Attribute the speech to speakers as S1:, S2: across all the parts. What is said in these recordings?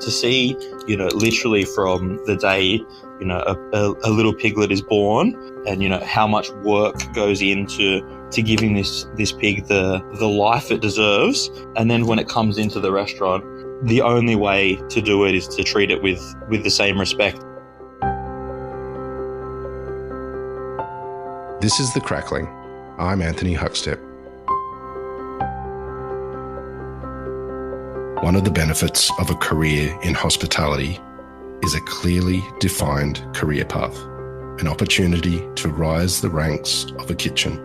S1: to see, literally from the day, a little piglet is born, and how much work goes into giving this pig the life it deserves, and then when it comes into the restaurant, the only way to do it is to treat it with the same respect.
S2: This is The Crackling. I'm Anthony Huckstep. One of the benefits of a career in hospitality is a clearly defined career path, an opportunity to rise the ranks of a kitchen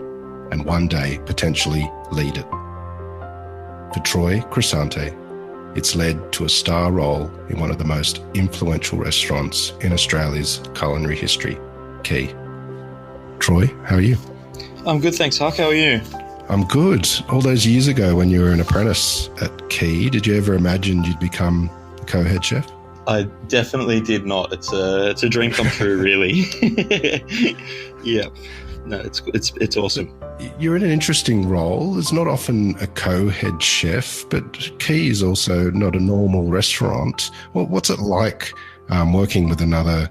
S2: and one day potentially lead it. For Troy Crisante, it's led to a star role in one of the most influential restaurants in Australia's culinary history, Quay. Troy, how are you?
S1: I'm good, thanks, Huck. How are you?
S2: I'm good. All those years ago when you were an apprentice at Quay, did you ever imagine you'd become the co-head chef?
S1: I definitely did not. It's a dream come true, really. Yeah. No, it's awesome.
S2: You're in an interesting role. There's not often a co-head chef, but Quay is also not a normal restaurant. Well, what's it like working with another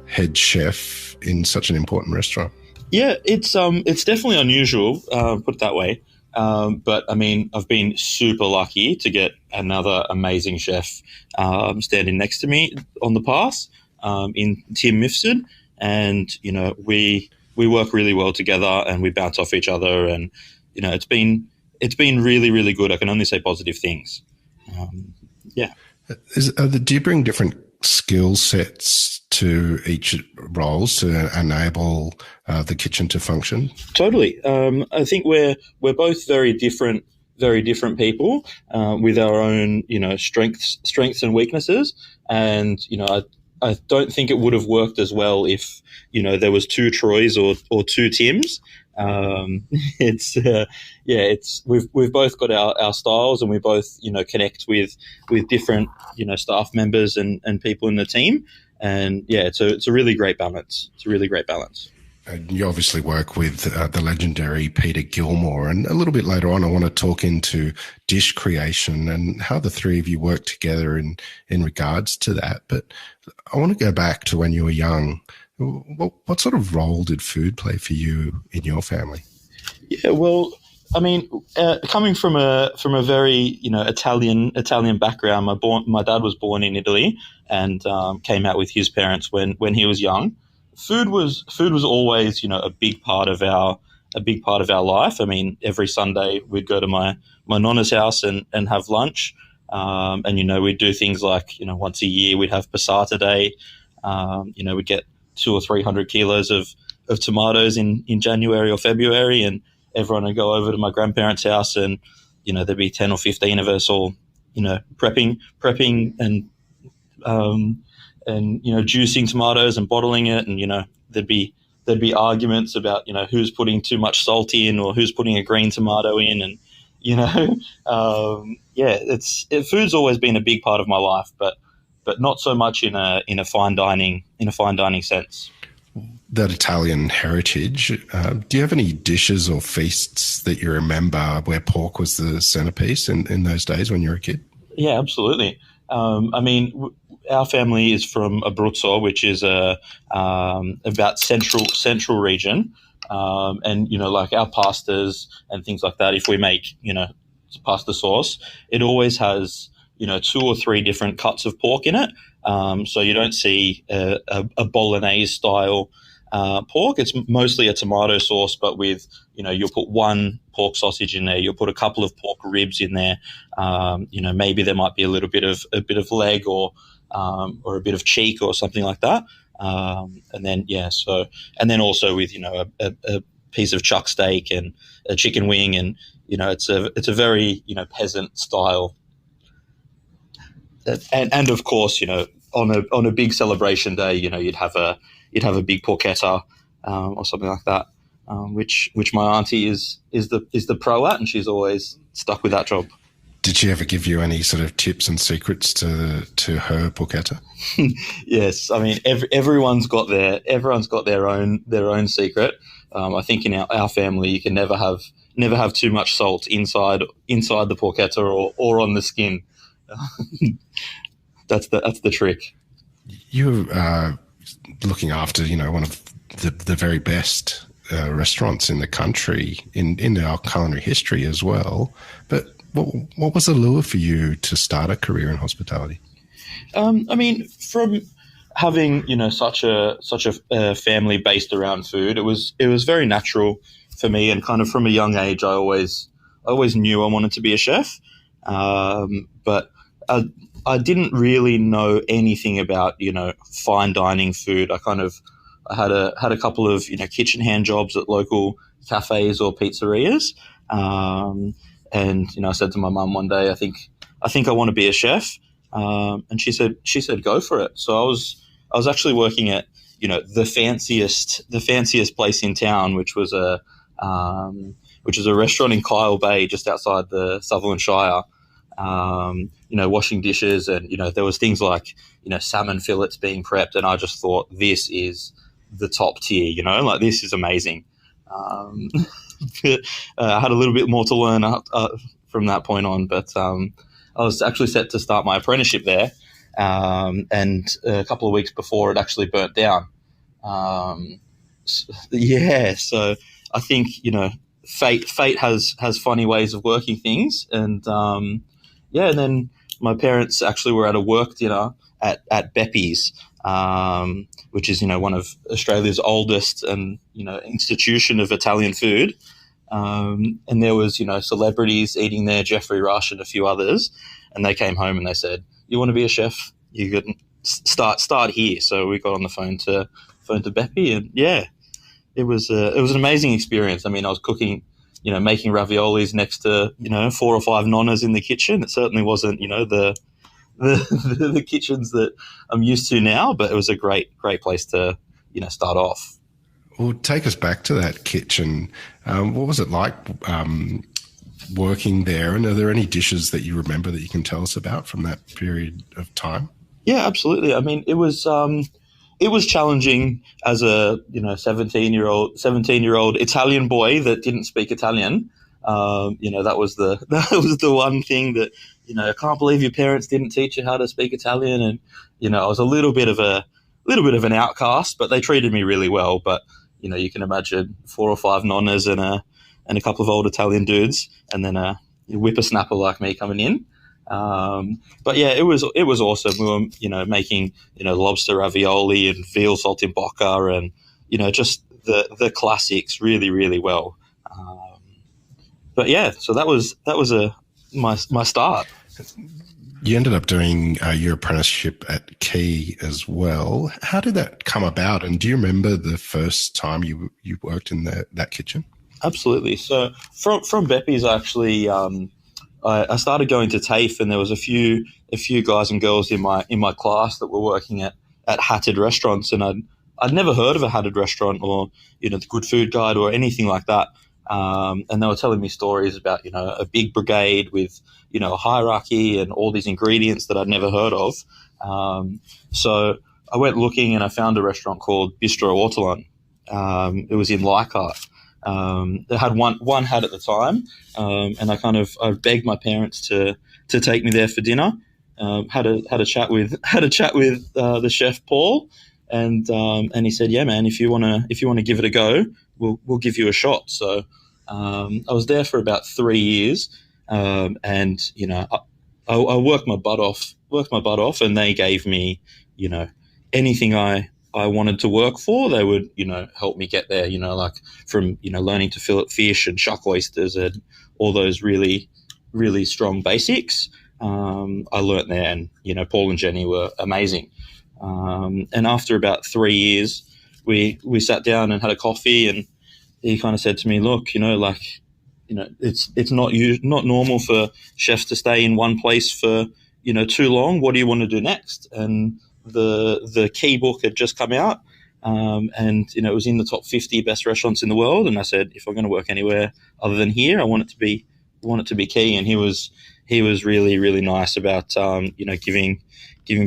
S2: head chef in such an important restaurant?
S1: Yeah, it's definitely unusual, put it that way. But I mean, I've been super lucky to get another amazing chef standing next to me on the pass in Tim Mifsud, and we work really well together and we bounce off each other, and it's been really, really good. I can only say positive things. Yeah.
S2: Do you bring different skill sets to each roles to enable the kitchen to function? Totally.
S1: I think we're both very different people with our own strengths and weaknesses, and I don't think it would have worked as well if there was two Troys or two Tims. We've both got our styles, and we both connect with different staff members and people in the team, and it's a really great balance.
S2: And you obviously work with the legendary Peter Gilmore, and a little bit later on I want to talk into dish creation and how the three of you work together in regards to that. But I want to go back to when you were young. What sort of role did food play for you in your family?
S1: Yeah, well, I mean, coming from a very Italian background, my dad was born in Italy and came out with his parents when he was young. Food was always a big part of our life. I mean, every Sunday we'd go to my nonna's house and have lunch, and we'd do things like once a year we'd have passata day. We'd get 200 or 300 kilos of tomatoes in January or February, and everyone would go over to my grandparents' house, and there'd be 10 or 15 of us all prepping and juicing tomatoes and bottling it, and there'd be arguments about who's putting too much salt in or who's putting a green tomato in, and food's always been a big part of my life, but not so much in a fine dining sense.
S2: That Italian heritage, do you have any dishes or feasts that you remember where pork was the centerpiece in those days when you were a kid?
S1: Yeah, absolutely. I mean, our family is from Abruzzo, which is about central region, and like our pastas and things like that. If we make pasta sauce, it always has 2 or 3 different cuts of pork in it. So you don't see a bolognese style pork. It's mostly a tomato sauce, but with you'll put one pork sausage in there. You'll put a couple of pork ribs in there. Maybe there might be a little bit of leg or a bit of cheek or something like that. And then also with a piece of chuck steak and a chicken wing, and it's a very peasant style. And of course, on a big celebration day, you'd have a big porchetta or something like that, which my auntie is the pro at, and she's always stuck with that job.
S2: Did she ever give you any sort of tips and secrets to her porchetta?
S1: Yes, I mean everyone's got their own secret. I think in our family you can never have too much salt inside the porchetta or on the skin. that's the trick.
S2: You looking after, one of the very best restaurants in the country in our culinary history as well. But what was the lure for you to start a career in hospitality?
S1: I mean, from having such a family based around food, it was very natural for me, and kind of from a young age, I always knew I wanted to be a chef, but I didn't really know anything about fine dining food. I had a couple of kitchen hand jobs at local cafes or pizzerias, and I said to my mum one day, I think I want to be a chef, and she said go for it. So I was actually working at the fanciest place in town, which was a restaurant in Kyle Bay, just outside the Sutherland Shire. Washing dishes, and there was things like salmon fillets being prepped, and I just thought, this is the top tier, like this is amazing. I had a little bit more to learn from that point on, but I was actually set to start my apprenticeship there, and a couple of weeks before it actually burnt down. So I think fate has funny ways of working things, and and then my parents actually were at a work dinner at Beppy's, which is one of Australia's oldest and institution of Italian food, and there was celebrities eating there, Jeffrey Rush and a few others, and they came home and they said, "You want to be a chef? You could start here." So we got on the phone to Beppy, and it was an amazing experience. I mean, I was cooking, making raviolis next to 4 or 5 nonnas in the kitchen. It certainly wasn't the kitchens that I'm used to now, but it was a great place to start off.
S2: Well, take us back to that kitchen. What was it like working there? And are there any dishes that you remember that you can tell us about from that period of time? Yeah,
S1: absolutely. I mean, it was challenging as a 17-year-old Italian boy that didn't speak Italian. That was the one thing that I can't believe your parents didn't teach you how to speak Italian, and I was a little bit of an outcast, but they treated me really well. But you can imagine 4 or 5 nonnas and a couple of old Italian dudes, and then a whippersnapper like me coming in. But yeah, it was awesome. We were making lobster ravioli and veal saltimbocca, and just the classics really, really well. But yeah, so that was my start.
S2: You ended up doing your apprenticeship at Quay as well. How did that come about? And do you remember the first time you worked in that kitchen?
S1: Absolutely. So from Beppy's, actually, I started going to TAFE, and there was a few guys and girls in my class that were working at hatted restaurants, and I'd never heard of a hatted restaurant or the Good Food Guide or anything like that. And they were telling me stories about a big brigade with a hierarchy and all these ingredients that I'd never heard of. So I went looking, and I found a restaurant called Bistro Ortolan. It was in Leichhardt. They had one hat at the time, and I begged my parents to take me there for dinner. Had a chat with the chef Paul, and he said, "Yeah, man, if you wanna give it a go, we'll give you a shot." So I was there for about 3 years, and I worked my butt off, and they gave me anything I wanted to work for. They would help me get there, like from learning to fillet fish and shuck oysters and all those really, really strong basics. I learnt there, and Paul and Jenny were amazing. And after about 3 years, we sat down and had a coffee, and he kind of said to me, "Look, it's not normal for chefs to stay in one place for too long. What do you want to do next?" And the Quay book had just come out, and it was in the top 50 best restaurants in the world. And I said, if I'm going to work anywhere other than here, I want it to be Quay. And he was really, really nice about giving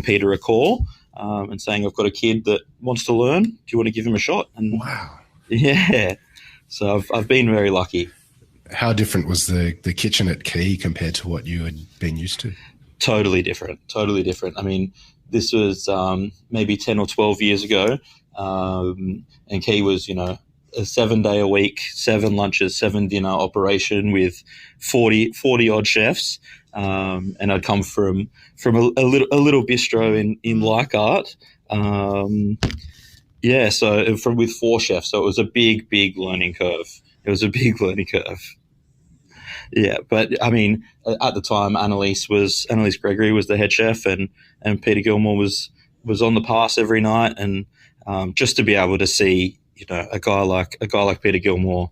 S1: Peter a call, and saying, "I've got a kid that wants to learn. Do you want to give him a shot?" And
S2: wow,
S1: yeah. So I've been very lucky.
S2: How different was the kitchen at Quay compared to what you had been used to?
S1: Totally different. Totally different. I mean, this was maybe 10 or 12 years ago, and Quay was, a 7 day a week, 7 lunches, 7 dinner operation with 40 odd chefs. And I'd come from a little bistro in Leichhardt. So with 4 chefs, so it was a big learning curve. It was a big learning curve. Yeah, but I mean, at the time, Annalise Gregory was the head chef, and Peter Gilmore was on the pass every night, and just to be able to see, a guy like Peter Gilmore,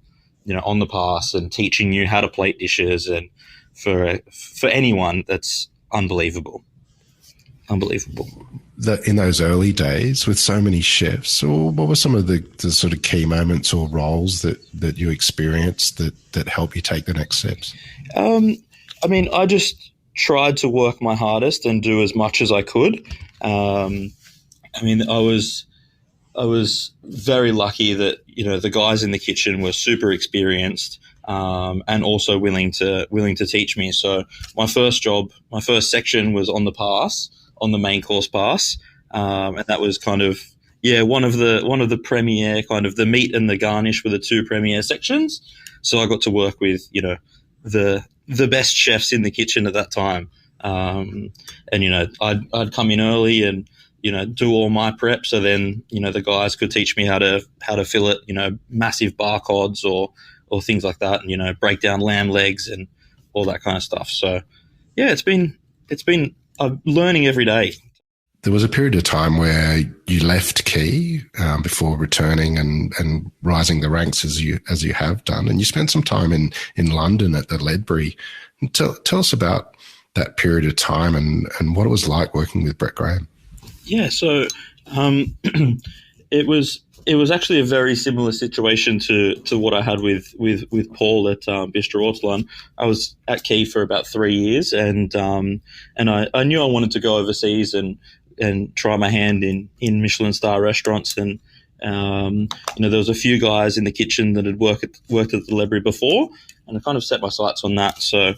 S1: on the pass and teaching you how to plate dishes, and for anyone, that's unbelievable, unbelievable.
S2: In those early days with so many chefs, or what were some of the sort of key moments or roles that you experienced that help you take the next steps?
S1: I mean, I just tried to work my hardest and do as much as I could. I mean, I was very lucky that the guys in the kitchen were super experienced, and also willing to teach me. So my first section was on the pass, on the main course pass, and that was kind of one of the premier, kind of the meat and the garnish were the 2 premier sections. So I got to work with the best chefs in the kitchen at that time, and I'd come in early and do all my prep, so then the guys could teach me how to fillet massive bar cods or things like that, and break down lamb legs and all that kind of stuff. So yeah, it's been learning every day.
S2: There was a period of time where you left Quay before returning and rising the ranks as you have done, and you spent some time in London at the Ledbury. Tell us about that period of time and what it was like working with Brett Graham.
S1: Yeah, so it was actually a very similar situation to what I had with Paul at Bistro Ortolan. I was at Quay for about 3 years, and I knew I wanted to go overseas and try my hand in Michelin star restaurants, and there was a few guys in the kitchen that had worked at the Ledbury before, and I kind of set my sights on that. So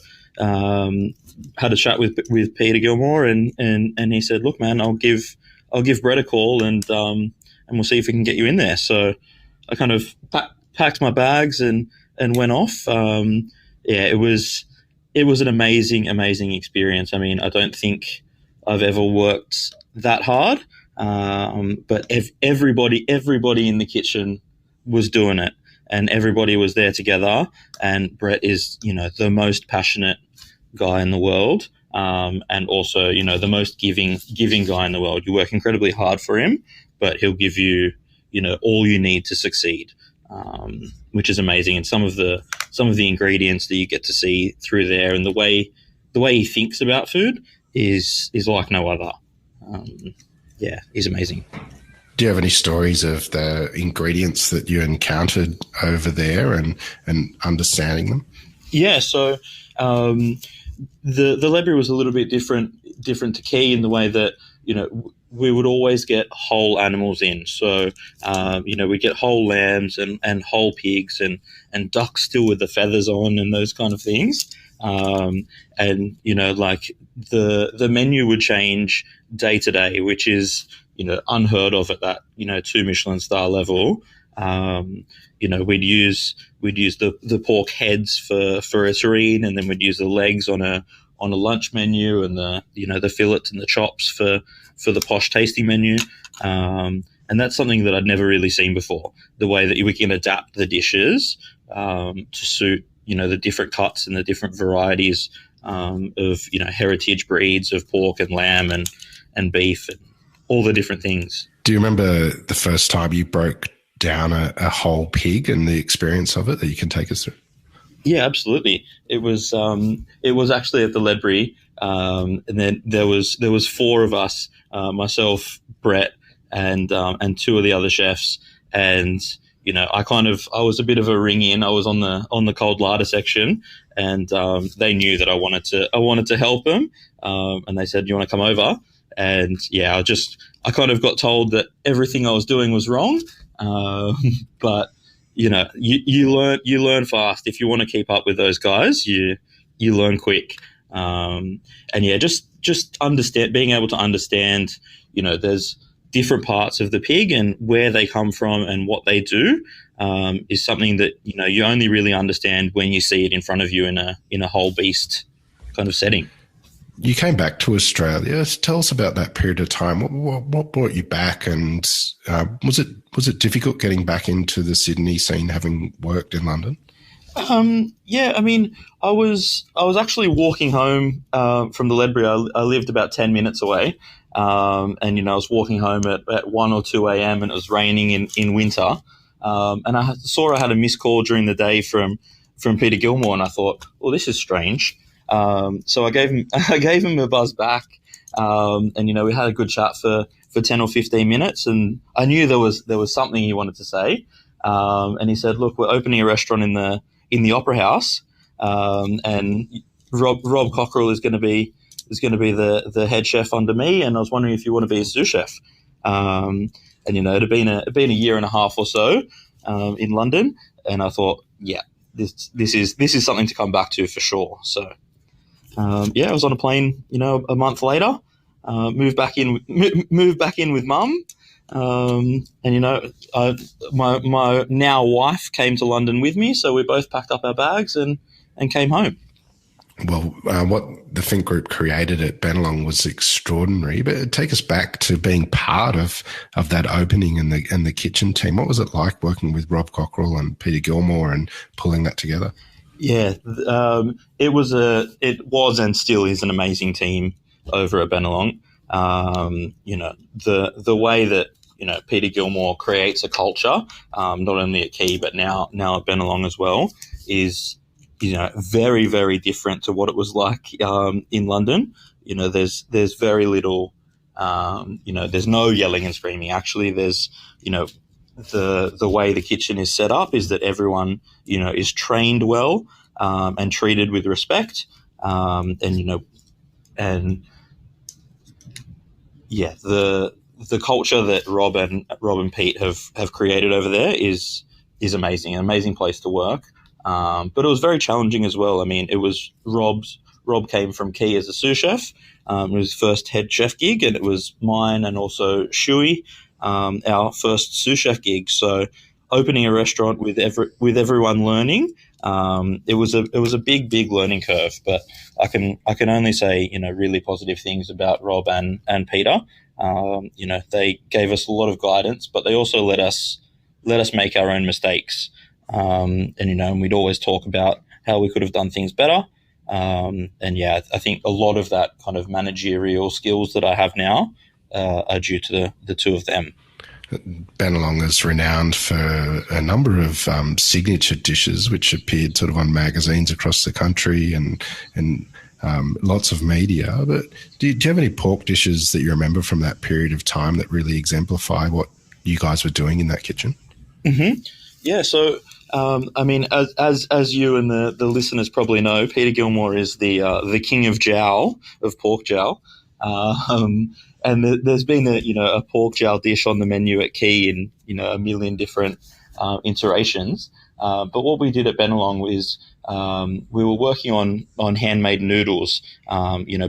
S1: had a chat with Peter Gilmore, and he said, "Look, man, I'll give Brett a call, and we'll see if we can get you in there." So I kind of packed my bags and went off. It was an amazing experience. I mean, I don't think I've ever worked that hard, but everybody in the kitchen was doing it, and everybody was there together. And Brett is, the most passionate guy in the world, and also, the most giving guy in the world. You work incredibly hard for him, but he'll give you, all you need to succeed, which is amazing. And some of the ingredients that you get to see through there, and the way he thinks about food is like no other. He's amazing.
S2: Do you have any stories of the ingredients that you encountered over there and understanding them?
S1: Yeah, so the Ledbury was a little bit different to Quay in the way that we would always get whole animals in. So we'd get whole lambs and whole pigs and ducks still with the feathers on and those kind of things. And like the menu would change day to day, which is unheard of at that 2 Michelin star level. We'd use the pork heads for a terrine, and then we'd use the legs on a lunch menu, and the fillet and the chops for the posh tasting menu. And that's something that I'd never really seen before, the way that we can adapt the dishes to suit the different cuts and the different varieties of heritage breeds of pork and lamb and beef and all the different things.
S2: Do you remember the first time you broke down a whole pig and the experience of it that you can take us through?
S1: Yeah, absolutely. It was actually at the Ledbury, and then there was 4 of us, myself, Brett, and 2 of the other chefs, and I was a bit of a ring in. I was on the cold larder section, and they knew that I wanted to help them, and they said, "You want to come over?" And yeah, I kind of got told that everything I was doing was wrong, but you learn fast. If you want to keep up with those guys, you learn quick. And yeah, just being able to understand, there's different parts of the pig and where they come from and what they do, is something that you only really understand when you see it in front of you in a whole beast kind of setting.
S2: You came back to Australia. Tell us about that period of time. What brought you back, and was it difficult getting back into the Sydney scene, having worked in London?
S1: Yeah, I mean, I was actually walking home from the Ledbury. I lived about 10 minutes away, and I was walking home at 1 or 2 a.m. and it was raining in winter, and I saw I had a missed call during the day from Peter Gilmore, and I thought, well, this is strange. So I gave him a buzz back, and we had a good chat for 10 or 15 minutes, and I knew there was something he wanted to say, and he said, look, we're opening a restaurant in the Opera House, and Rob Cockerell is going to be the head chef under me, and I was wondering if you want to be a sous chef. And it had been a year and a half or so in London, and I thought, yeah, this is something to come back to for sure. So I was on a plane, a month later, moved back in with mum. My now wife came to London with me, so we both packed up our bags and came home.
S2: Well, what the Think Group created at Bennelong was extraordinary. But take us back to being part of that opening and the kitchen team. What was it like working with Rob Cockerell and Peter Gilmore and pulling that together?
S1: Yeah, it was and still is an amazing team over at Bennelong. The way that Peter Gilmore creates a culture, not only at Quay but now at Bennelong as well, is very, very different to what it was like in London. There's very little, there's no yelling and screaming. Actually, there's the way the kitchen is set up is that everyone is trained well and treated with respect, the culture that Rob and Pete have created over there is amazing, an amazing place to work. But it was very challenging as well. I mean, it was Rob came from Quay as a sous chef. It was his first head chef gig, and it was mine and also Shui, our first sous chef gig. So opening a restaurant with everyone learning, it was a big learning curve. But I can only say really positive things about Rob and Peter. They gave us a lot of guidance, but they also let us make our own mistakes. And we'd always talk about how we could have done things better. I think a lot of that kind of managerial skills that I have now are due to the two of them.
S2: Bennelong is renowned for a number of signature dishes which appeared sort of on magazines across the country and lots of media. But do you have any pork dishes that you remember from that period of time that really exemplify what you guys were doing in that kitchen?
S1: Mm-hmm. Yeah, so as you and the listeners probably know, Peter Gilmore is the king of jowl, of pork jowl, and there's been a pork jowl dish on the menu at Quay in a million different iterations. But what we did at Bennelong is we were working on handmade noodles,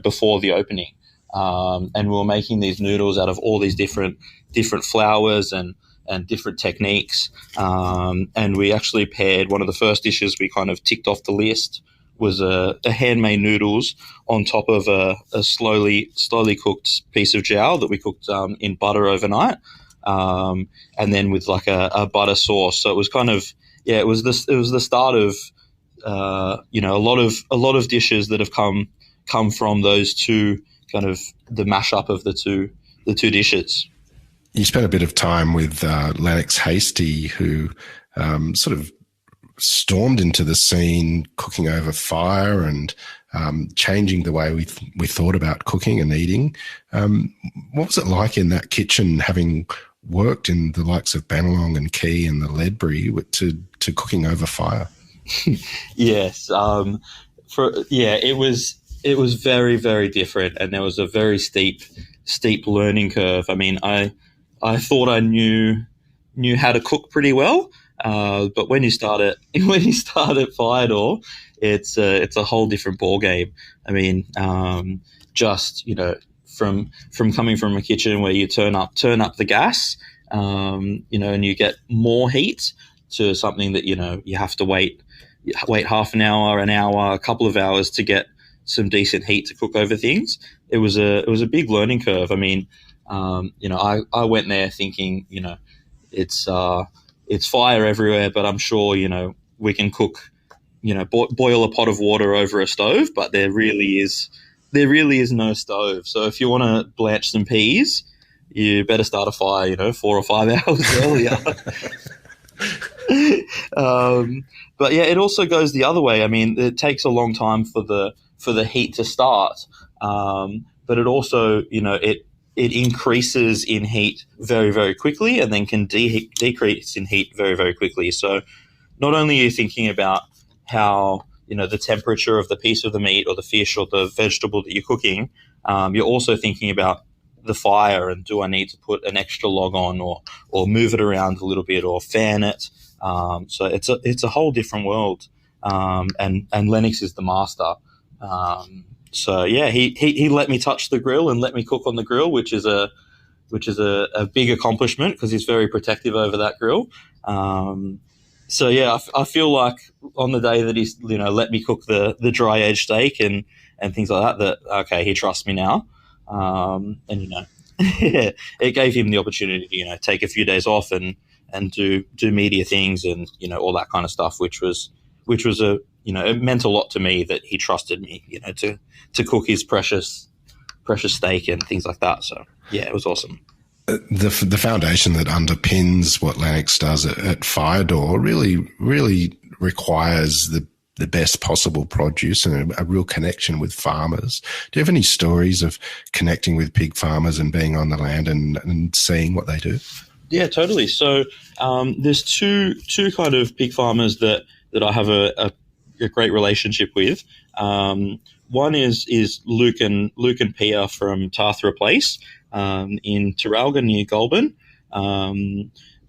S1: before the opening, and we were making these noodles out of all these different flours and different techniques. And we actually paired one of the first dishes we kind of ticked off the list was a handmade noodles on top of a slowly cooked piece of jowl that we cooked in butter overnight, and then with like a butter sauce. So it was kind of it was the start of a lot of dishes that have come from those two, kind of the mashup of the two dishes.
S2: You spent a bit of time with Lennox Hasty, who sort of stormed into the scene, cooking over fire and changing the way we thought about cooking and eating. What was it like in that kitchen, having worked in the likes of Bennelong and Quay and the Ledbury, to cooking over fire?
S1: Yes, it was very, very different, and there was a very steep learning curve. I mean, I thought I knew how to cook pretty well, but when you start at fire door, it's a whole different ball game. I mean, just from coming from a kitchen where you turn up the gas, and you get more heat, to something that you have to wait half an hour, a couple of hours to get some decent heat to cook over things. It was a big learning curve. I mean, I went there thinking, it's fire everywhere, but I'm sure we can cook, boil a pot of water over a stove, but there really is no stove. So if you want to blanch some peas, you better start a fire 4 or 5 hours earlier. But yeah, it also goes the other way. I mean, it takes a long time for the heat to start, but it also it increases in heat very, very quickly, and then can decrease in heat very, very quickly. So not only are you thinking about how the temperature of the piece of the meat or the fish or the vegetable that you're cooking, you're also thinking about the fire, and do I need to put an extra log on, or move it around a little bit, or fan it. So it's a whole different world, and Lennox is the master. So yeah, he let me touch the grill and let me cook on the grill, which is a big accomplishment, because he's very protective over that grill. So yeah, I feel like on the day that he's let me cook the dry aged steak and things like that okay, he trusts me now. And it gave him the opportunity to take a few days off and do media things, and all that kind of stuff, which was it meant a lot to me that he trusted me to cook his precious steak and things like that. So yeah, it was awesome.
S2: The foundation that underpins what Lennox does at Fire Door really requires the best possible produce and a real connection with farmers. Do you have any stories of connecting with pig farmers and being on the land and seeing what they do?
S1: Yeah, totally. So there's two kind of pig farmers that I have a great relationship with. One is Luke and Pia from Tathra Place in Terralga near Goulburn.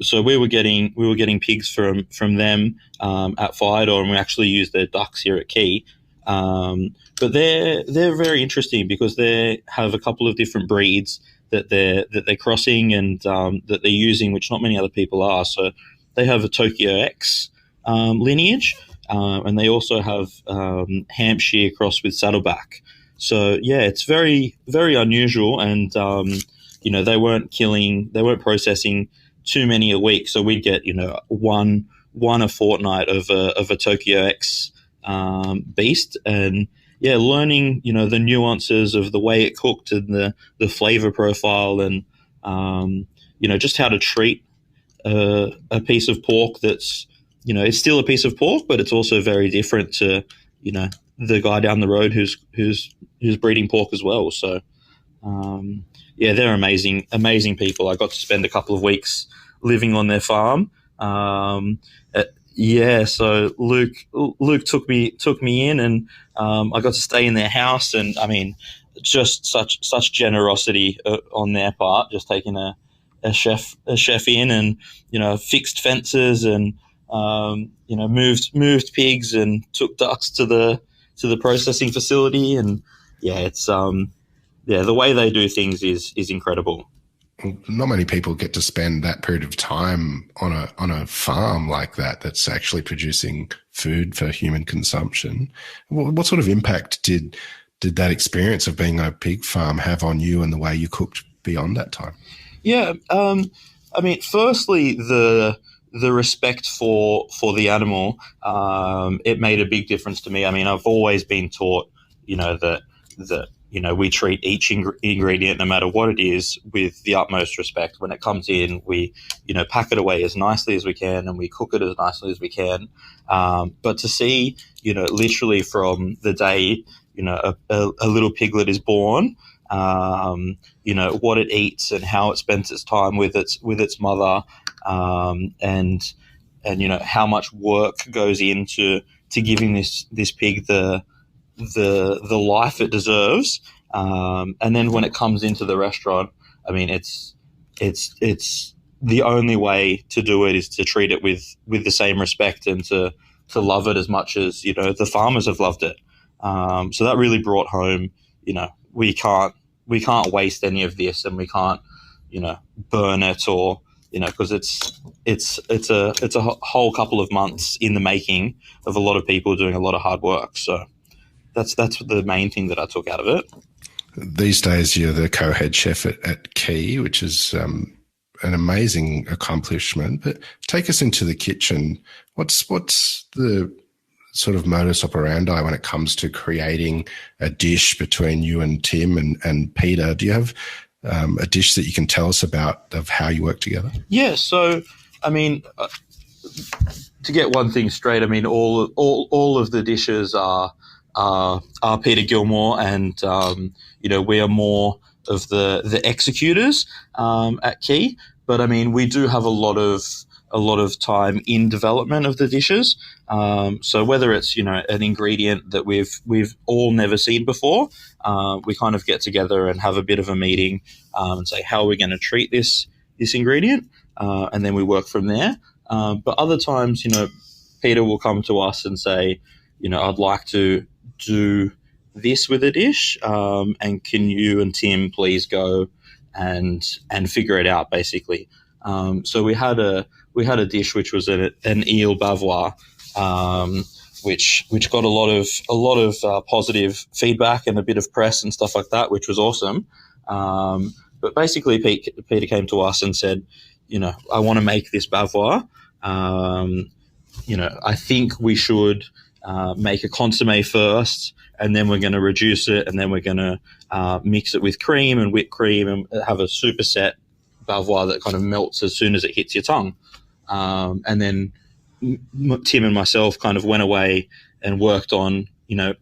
S1: So we were getting pigs from them at Fire Door, and we actually use their ducks here at Quay. But they're very interesting because they have a couple of different breeds that they're crossing and that they're using, which not many other people are. So they have a Tokyo X lineage, and they also have Hampshire crossed with Saddleback. So yeah, it's very, very unusual, and they weren't processing too many a week. So we'd get one a fortnight of a Tokyo X beast, and yeah, learning the nuances of the way it cooked and the flavor profile, and just how to treat a piece of pork that's it's still a piece of pork, but it's also very different to the guy down the road who's breeding pork as well. So yeah, they're amazing people. I got to spend a couple of weeks living on their farm. Yeah, so Luke took me in, and I got to stay in their house, and I mean, just such generosity on their part, just taking a chef in, and fixed fences, and moved pigs and took ducks to the processing facility, and yeah, it's the way they do things is incredible.
S2: Not many people get to spend that period of time on a farm like that that's actually producing food for human consumption. What sort of impact did that experience of being a pig farm have on you and the way you cooked beyond that time?
S1: Yeah, I mean, firstly, the respect for the animal, it made a big difference to me. I mean, I've always been taught, that we treat each ingredient, no matter what it is, with the utmost respect. When it comes in, we, pack it away as nicely as we can, and we cook it as nicely as we can. But to see, literally from the day, a little piglet is born, what it eats and how it spends its time with its mother, and how much work goes into giving this pig the life it deserves, and then when it comes into the restaurant, I mean, it's the only way to do it is to treat it with the same respect, and to love it as much as, the farmers have loved it. So that really brought home, we can't waste any of this, and we can't, burn it, or, because it's a whole couple of months in the making of a lot of people doing a lot of hard work. So that's the main thing that I took out of it.
S2: These days, you're the co-head chef at Quay, which is an amazing accomplishment. But take us into the kitchen. What's the sort of modus operandi when it comes to creating a dish between you and Tim and Peter? Do you have a dish that you can tell us about of how you work together?
S1: Yeah. So, I mean, to get one thing straight, I mean, all of the dishes are Peter Gilmore, and we are more of the executors at Quay. But I mean, we do have a lot of time in development of the dishes. So whether it's an ingredient that we've all never seen before, we kind of get together and have a bit of a meeting and say, how are we going to treat this ingredient, and then we work from there. But other times, Peter will come to us and say, I'd like to do this with a dish, and can you and Tim please go and figure it out, basically. So we had a dish which was an eel bavois, which got a lot of positive feedback and a bit of press and stuff like that, which was awesome. But basically, Peter came to us and said, I want to make this bavois. I think we should make a consommé first, and then we're going to reduce it, and then we're going to mix it with cream and whipped cream and have a superset bavois that kind of melts as soon as it hits your tongue. And then Tim and myself kind of went away and worked on,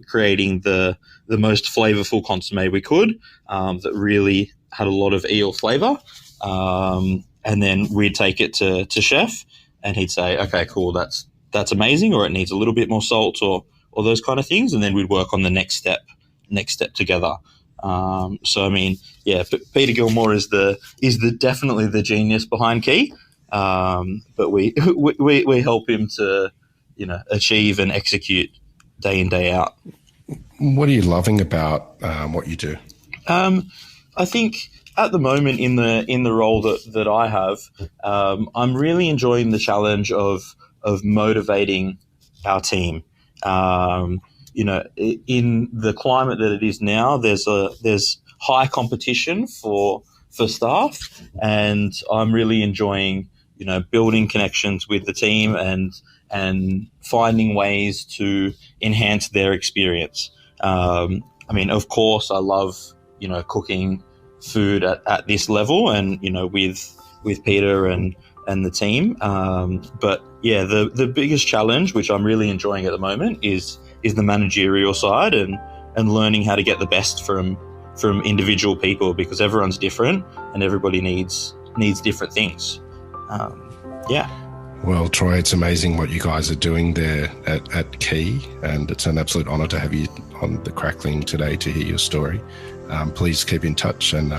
S1: creating the most flavorful consommé we could, that really had a lot of eel flavor. And then we'd take it to chef, and he'd say, okay, cool, that's amazing, or it needs a little bit more salt, or those kind of things. And then we'd work on the next step together. So I mean, yeah, Peter Gilmore is definitely the genius behind Quay. But we help him to, achieve and execute day in, day out.
S2: What are you loving about what you do?
S1: I think at the moment in the role that I have, I'm really enjoying the challenge of motivating our team. In the climate that it is now, there's high competition for staff, and I'm really enjoying, building connections with the team and finding ways to enhance their experience. I mean, of course, I love, cooking food at this level, and, with Peter and the team. But yeah, the biggest challenge, which I'm really enjoying at the moment, is the managerial side and learning how to get the best from individual people, because everyone's different and everybody needs different things. Yeah.
S2: Well, Troy, it's amazing what you guys are doing there at Quay, and it's an absolute honour to have you on the Crackling today to hear your story. Please keep in touch, and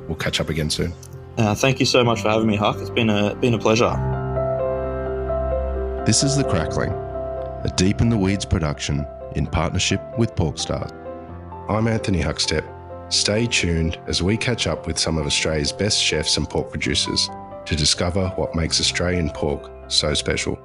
S2: we'll catch up again soon.
S1: Thank you so much for having me, Huck. It's been a pleasure.
S2: This is The Crackling, a Deep in the Weeds production in partnership with PorkStar. I'm Anthony Huckstep. Stay tuned as we catch up with some of Australia's best chefs and pork producers to discover what makes Australian pork so special.